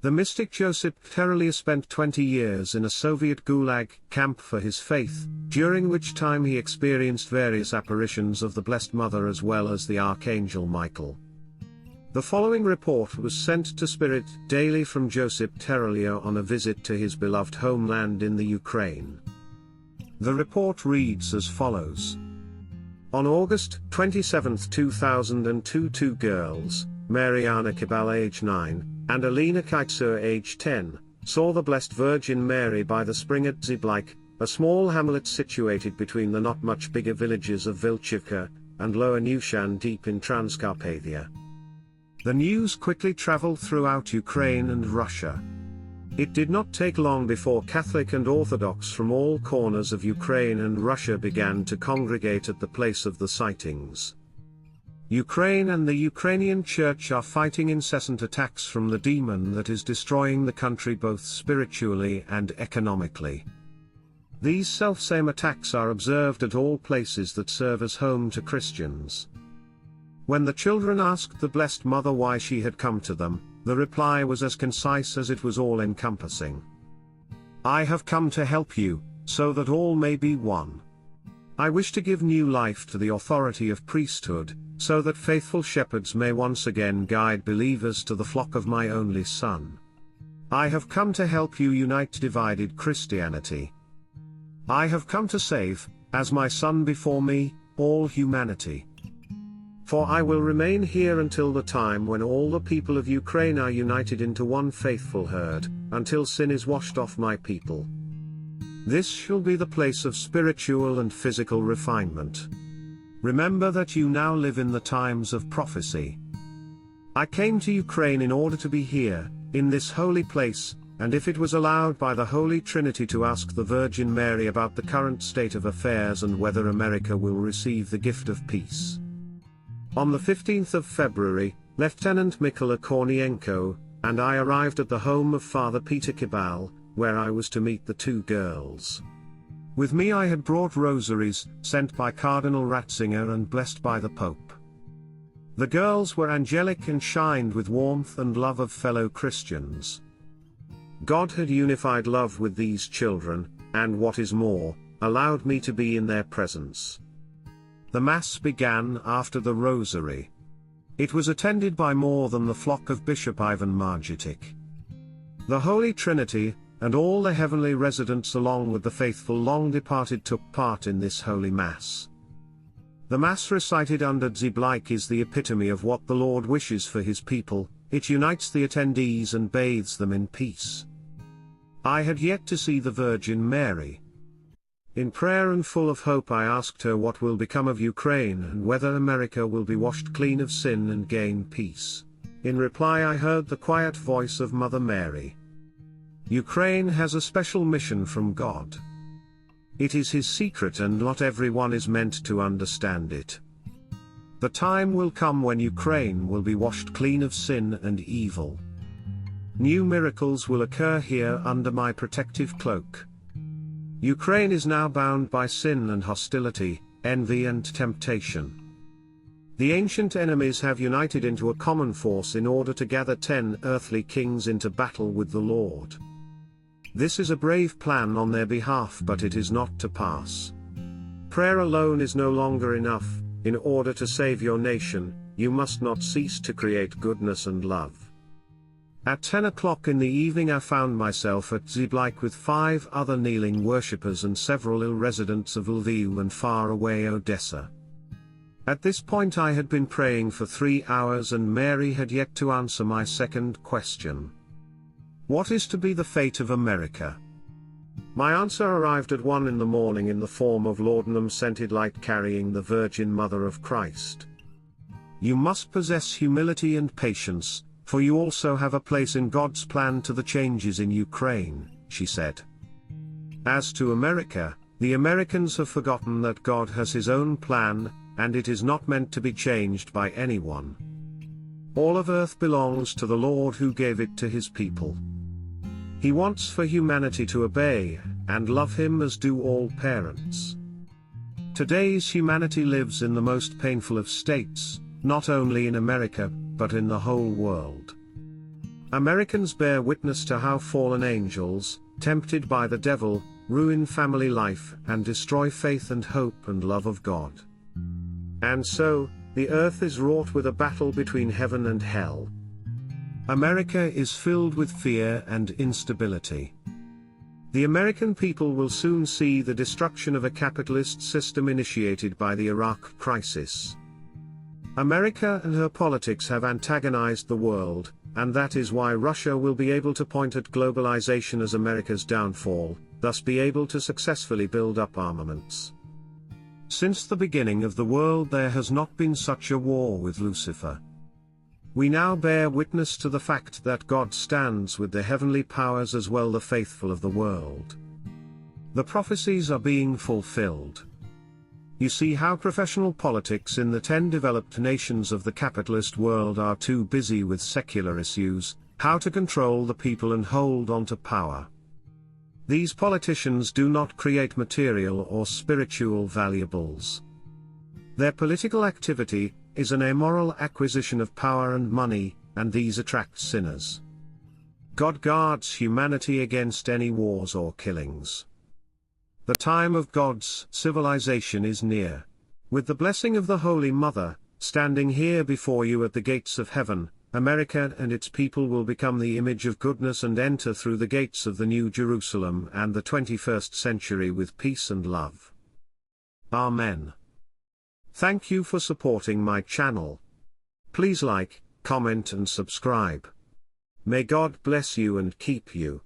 The mystic Josyp Terelya spent 20 years in a Soviet Gulag camp for his faith, during which time he experienced various apparitions of the Blessed Mother as well as the Archangel Michael. The following report was sent to Spirit daily from Josyp Terelya on a visit to his beloved homeland in the Ukraine. The report reads as follows. On August 27, 2002, two girls, Marianna Kobal age 9, and Olena Kytsur age 10, saw the Blessed Virgin Mary by the spring at Dzyblyk, a small hamlet situated between the not much bigger villages of Vilchivka and Lower Nuzhin deep in Transcarpathia. The news quickly traveled throughout Ukraine and Russia. It did not take long before Catholic and Orthodox from all corners of Ukraine and Russia began to congregate at the place of the sightings. Ukraine and the Ukrainian Church are fighting incessant attacks from the demon that is destroying the country both spiritually and economically. These selfsame attacks are observed at all places that serve as home to Christians. When the children asked the Blessed Mother why she had come to them, the reply was as concise as it was all-encompassing. I have come to help you, so that all may be one. I wish to give new life to the authority of priesthood, so that faithful shepherds may once again guide believers to the flock of my only Son. I have come to help you unite divided Christianity. I have come to save, as my Son before me, all humanity. For I will remain here until the time when all the people of Ukraine are united into one faithful herd, until sin is washed off my people. This shall be the place of spiritual and physical refinement. Remember that you now live in the times of prophecy. I came to Ukraine in order to be here, in this holy place, and if it was allowed by the Holy Trinity to ask the Virgin Mary about the current state of affairs and whether America will receive the gift of peace. On the 15th of February, Lieutenant Mykola Kornienko and I arrived at the home of Father Peter Kobal, where I was to meet the two girls. With me I had brought rosaries, sent by Cardinal Ratzinger and blessed by the Pope. The girls were angelic and shined with warmth and love of fellow Christians. God had unified love with these children, and what is more, allowed me to be in their presence. The Mass began after the Rosary. It was attended by more than the flock of Bishop Ivan Margitic. The Holy Trinity, and all the heavenly residents along with the faithful long departed took part in this Holy Mass. The Mass recited under Dzyblyk is the epitome of what the Lord wishes for his people. It unites the attendees and bathes them in peace. I had yet to see the Virgin Mary. In prayer and full of hope I asked her what will become of Ukraine and whether America will be washed clean of sin and gain peace. In reply I heard the quiet voice of Mother Mary. Ukraine has a special mission from God. It is his secret and not everyone is meant to understand it. The time will come when Ukraine will be washed clean of sin and evil. New miracles will occur here under my protective cloak. Ukraine is now bound by sin and hostility, envy and temptation. The ancient enemies have united into a common force in order to gather 10 earthly kings into battle with the Lord. This is a brave plan on their behalf, but it is not to pass. Prayer alone is no longer enough. In order to save your nation, you must not cease to create goodness and love. At 10 o'clock in the evening I found myself at Dzyblyk with 5 other kneeling worshippers and several ill residents of Lviv and far-away Odessa. At this point I had been praying for 3 hours and Mary had yet to answer my second question. What is to be the fate of America? My answer arrived at 1 in the morning in the form of laudanum-scented light carrying the Virgin Mother of Christ. You must possess humility and patience, for you also have a place in God's plan to the changes in Ukraine, she said. As to America, the Americans have forgotten that God has his own plan, and it is not meant to be changed by anyone. All of earth belongs to the Lord who gave it to his people. He wants for humanity to obey, and love him as do all parents. Today's humanity lives in the most painful of states, not only in America, but in the whole world. Americans bear witness to how fallen angels, tempted by the devil, ruin family life and destroy faith and hope and love of God. And so, the earth is wrought with a battle between heaven and hell. America is filled with fear and instability. The American people will soon see the destruction of a capitalist system initiated by the Iraq crisis. America and her politics have antagonized the world, and that is why Russia will be able to point at globalization as America's downfall, thus be able to successfully build up armaments. Since the beginning of the world there has not been such a war with Lucifer. We now bear witness to the fact that God stands with the heavenly powers as well the faithful of the world. The prophecies are being fulfilled. You see how professional politics in the 10 developed nations of the capitalist world are too busy with secular issues, how to control the people and hold on to power. These politicians do not create material or spiritual valuables. Their political activity is an immoral acquisition of power and money, and these attract sinners. God guards humanity against any wars or killings. The time of God's civilization is near. With the blessing of the Holy Mother, standing here before you at the gates of heaven, America and its people will become the image of goodness and enter through the gates of the New Jerusalem and the 21st century with peace and love. Amen. Thank you for supporting my channel. Please like, comment and subscribe. May God bless you and keep you.